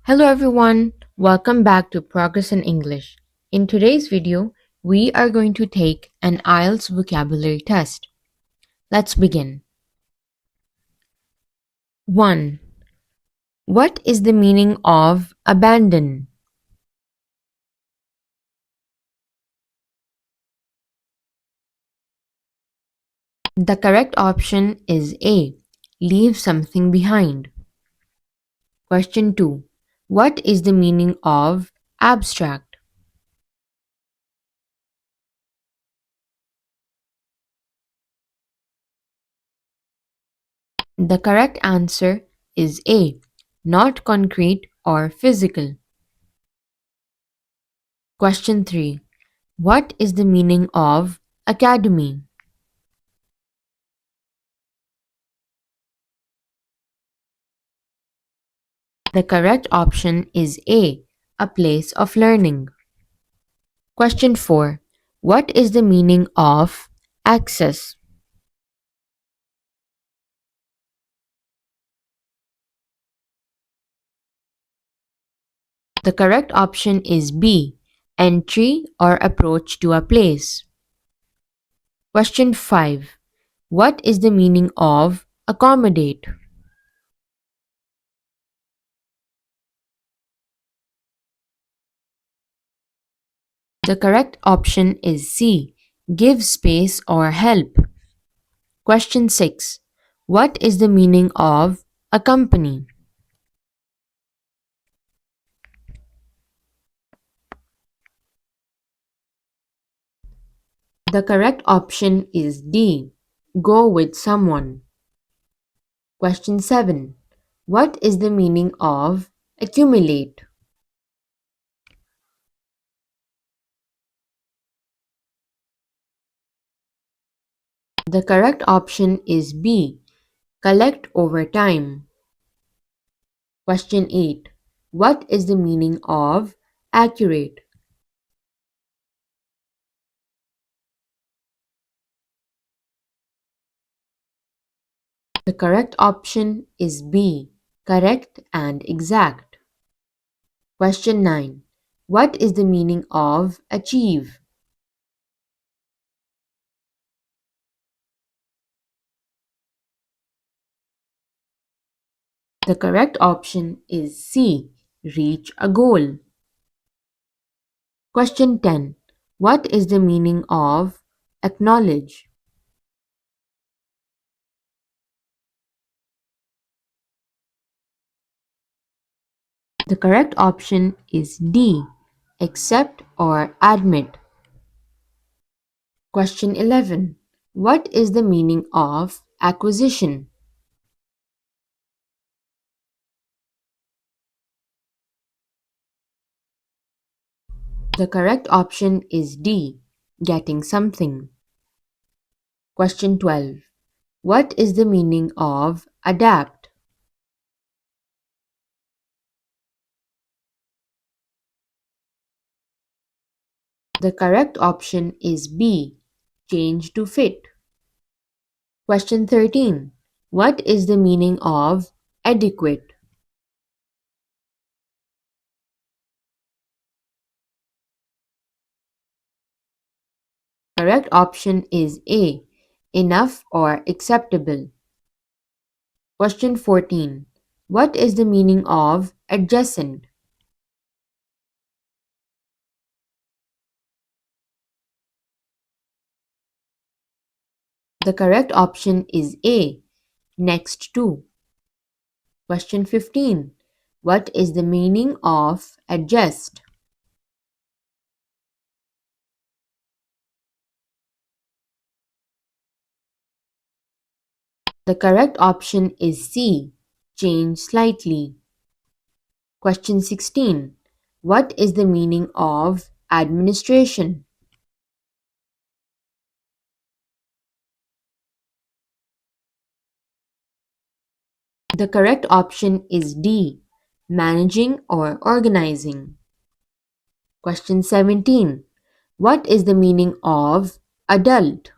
Hello everyone, welcome back to Progress in English. In today's video, we are going to take an IELTS vocabulary test. Let's begin. 1. What is the meaning of abandon? The correct option is A. Leave something behind. Question 2. What is the meaning of abstract? The correct answer is A. Not concrete or physical. Question 3. What is the meaning of academy? The correct option is A place of learning. Question 4. What is the meaning of access? The correct option is B. Entry or approach to a place. Question 5. What is the meaning of accommodate? The correct option is C. Give space or help. Question 6. What is the meaning of accompany? The correct option is D. Go with someone. Question 7. What is the meaning of accumulate? The correct option is B. Collect over time. Question 8. What is the meaning of accurate? The correct option is B. Correct and exact. Question 9. What is the meaning of achieve? The correct option is C. Reach a goal. Question 10. What is the meaning of acknowledge? The correct option is D. Accept or admit. Question 11. What is the meaning of acquisition? The correct option is D. Getting something. Question 12. What is the meaning of adapt? The correct option is B. Change to fit. Question 13. What is the meaning of adequate? Correct option is A. Enough or acceptable. Question 14. What is the meaning of adjacent? The correct option is A. Next to. Question 15. What is the meaning of adjust? The correct option is C. Change slightly. Question 16. What is the meaning of administration? The correct option is D. Managing or organizing. Question 17. What is the meaning of adult?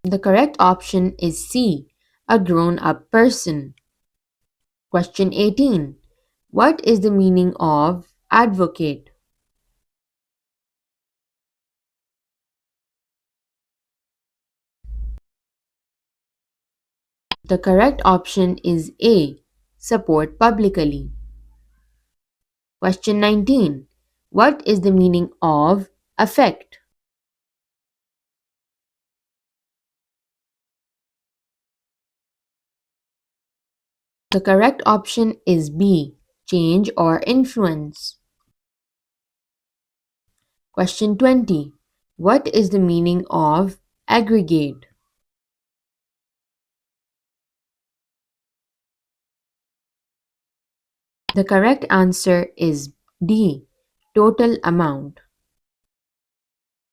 The correct option is C, a grown up person. Question 18. What is the meaning of advocate? The correct option is A, support publicly. Question 19. What is the meaning of affect? The correct option is B, change or influence. Question 20. What is the meaning of aggregate? The correct answer is D, total amount.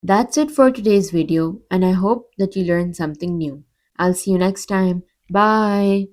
That's it for today's video, and I hope that you learned something new. I'll see you next time. Bye.